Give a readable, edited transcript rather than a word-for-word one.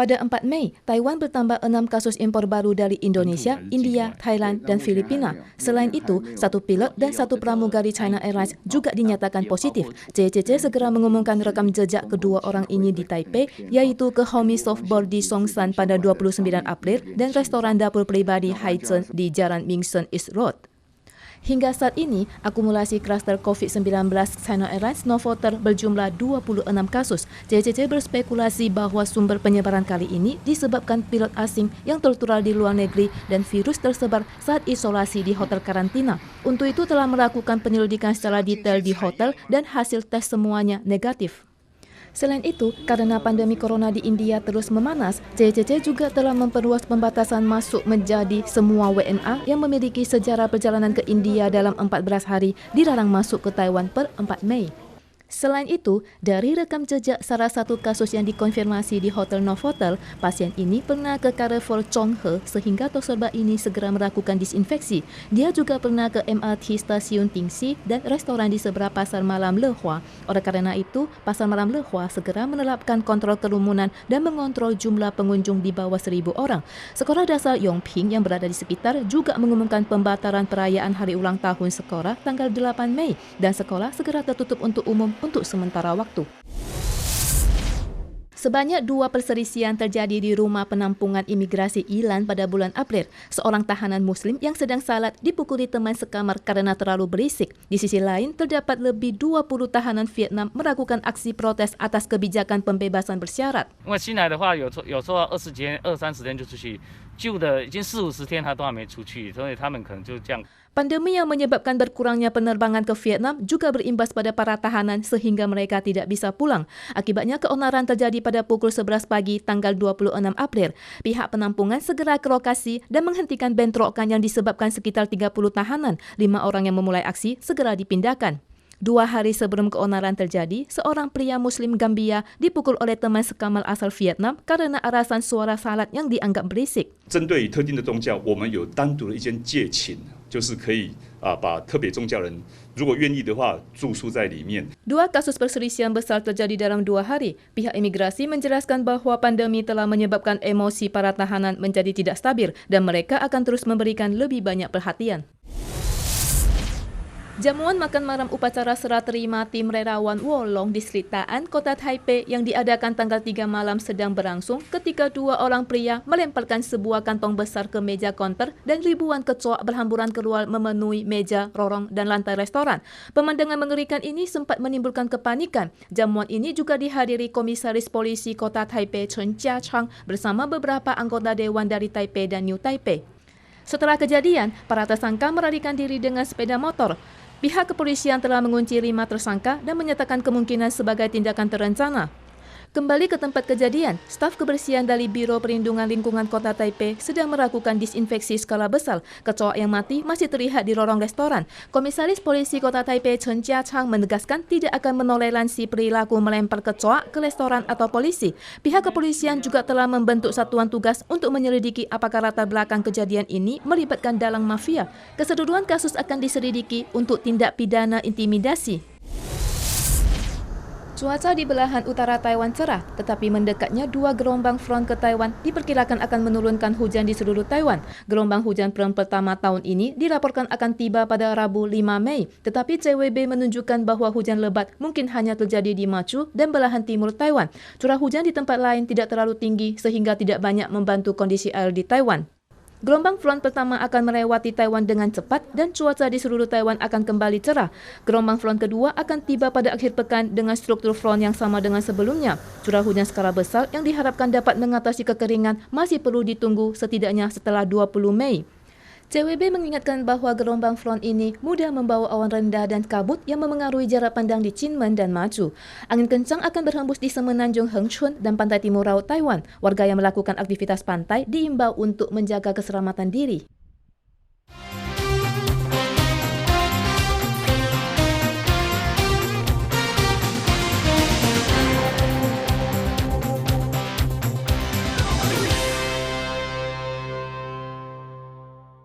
Pada 4 Mei, Taiwan bertambah 6 kasus impor baru dari Indonesia, India, Thailand, dan Filipina. Selain itu, 1 pilot dan 1 pramugari China Airlines juga dinyatakan positif. CCC segera mengumumkan rekam jejak kedua orang ini di Taipei, yaitu ke Homi Softball di Songshan pada 29 April dan restoran dapur pribadi Haizen di Jalan Mingsen East Road. Hingga saat ini, akumulasi kluster COVID-19 China Airlines Novotel berjumlah 26 kasus. CCC berspekulasi bahwa sumber penyebaran kali ini disebabkan pilot asing yang tertular di luar negeri dan virus tersebar saat isolasi di hotel karantina. Untuk itu telah melakukan penyelidikan secara detail di hotel dan hasil tes semuanya negatif. Selain itu, karena pandemi corona di India terus memanas, CCC juga telah memperluas pembatasan masuk menjadi semua WNA yang memiliki sejarah perjalanan ke India dalam 14 hari dilarang masuk ke Taiwan per 4 Mei. Selain itu, dari rekam jejak salah satu kasus yang dikonfirmasi di Hotel Novotel, pasien ini pernah ke Carrefour Chonghe sehingga toserba ini segera melakukan disinfeksi. Dia juga pernah ke MRT Stasiun Tingxi dan restoran di seberang Pasar Malam Lehua. Oleh karena itu, Pasar Malam Lehua segera menerapkan kontrol kerumunan dan mengontrol jumlah pengunjung di bawah 1.000 orang. Sekolah dasar Yongping yang berada di sekitar juga mengumumkan pembatalan perayaan hari ulang tahun sekolah tanggal 8 Mei dan sekolah segera tertutup untuk umum untuk sementara waktu. Sebanyak 2 perselisihan terjadi di rumah penampungan imigrasi Ilan pada bulan April. Seorang tahanan Muslim yang sedang salat dipukuli teman sekamar karena terlalu berisik. Di sisi lain, terdapat lebih 20 tahanan Vietnam melakukan aksi protes atas kebijakan pembebasan bersyarat. 旧的已经40-50天他都还没出去，所以他们可能就这样。 Pandemi yang menyebabkan berkurangnya penerbangan ke Vietnam juga berimbas pada para tahanan sehingga mereka tidak bisa pulang. Akibatnya keonaran terjadi pada pukul 11 pagi tanggal 26 April. Pihak penampungan segera ke lokasi dan menghentikan bentrokan yang disebabkan sekitar 30 tahanan. 5 orang yang memulai aksi segera dipindahkan. 2 hari sebelum keonaran terjadi, seorang pria Muslim Gambia dipukul oleh teman sekamar asal Vietnam karena alasan suara salat yang dianggap berisik. 针对特定的宗教，我们有单独的一间戒寝，就是可以把特别宗教人，如果愿意的话，住宿在里面。 2 kasus perselisihan besar terjadi dalam 2 hari. Pihak imigrasi menjelaskan bahwa pandemi telah menyebabkan emosi para tahanan menjadi tidak stabil dan mereka akan terus memberikan lebih banyak perhatian. Jamuan makan malam upacara serah terima tim relawan Wolong di Selitaan, Kota Taipei yang diadakan tanggal 3 malam sedang berlangsung ketika 2 orang pria melemparkan sebuah kantong besar ke meja konter dan ribuan kecoak berhamburan keluar memenuhi meja, lorong, dan lantai restoran. Pemandangan mengerikan ini sempat menimbulkan kepanikan. Jamuan ini juga dihadiri Komisaris Polisi Kota Taipei Chen Jiachang bersama beberapa anggota Dewan dari Taipei dan New Taipei. Setelah kejadian, para tersangka melarikan diri dengan sepeda motor. Pihak kepolisian telah mengunci 5 tersangka dan menyatakan kemungkinan sebagai tindakan terencana. Kembali ke tempat kejadian, staf kebersihan dari Biro Perlindungan Lingkungan Kota Taipei sedang melakukan disinfeksi skala besar. Kecoak yang mati masih terlihat di lorong restoran. Komisaris Polisi Kota Taipei Chen Jiachang menegaskan tidak akan menoleransi perilaku melempar kecoak ke restoran atau polisi. Pihak kepolisian juga telah membentuk satuan tugas untuk menyelidiki apakah latar belakang kejadian ini melibatkan dalang mafia. Keseluruhan kasus akan diselidiki untuk tindak pidana intimidasi. Cuaca di belahan utara Taiwan cerah, tetapi mendekatnya 2 gelombang front ke Taiwan diperkirakan akan menurunkan hujan di seluruh Taiwan. Gelombang hujan pertama tahun ini dilaporkan akan tiba pada Rabu 5 Mei, tetapi CWB menunjukkan bahwa hujan lebat mungkin hanya terjadi di Machu dan belahan timur Taiwan. Curah hujan di tempat lain tidak terlalu tinggi sehingga tidak banyak membantu kondisi air di Taiwan. Gelombang front pertama akan melewati Taiwan dengan cepat dan cuaca di seluruh Taiwan akan kembali cerah. Gelombang front kedua akan tiba pada akhir pekan dengan struktur front yang sama dengan sebelumnya. Curah hujan skala besar yang diharapkan dapat mengatasi kekeringan masih perlu ditunggu setidaknya setelah 20 Mei. CWB mengingatkan bahwa gelombang front ini mudah membawa awan rendah dan kabut yang memengaruhi jarak pandang di Kinmen dan Machu. Angin kencang akan berhembus di semenanjung Hengchun dan pantai timur laut Taiwan. Warga yang melakukan aktivitas pantai diimbau untuk menjaga keselamatan diri.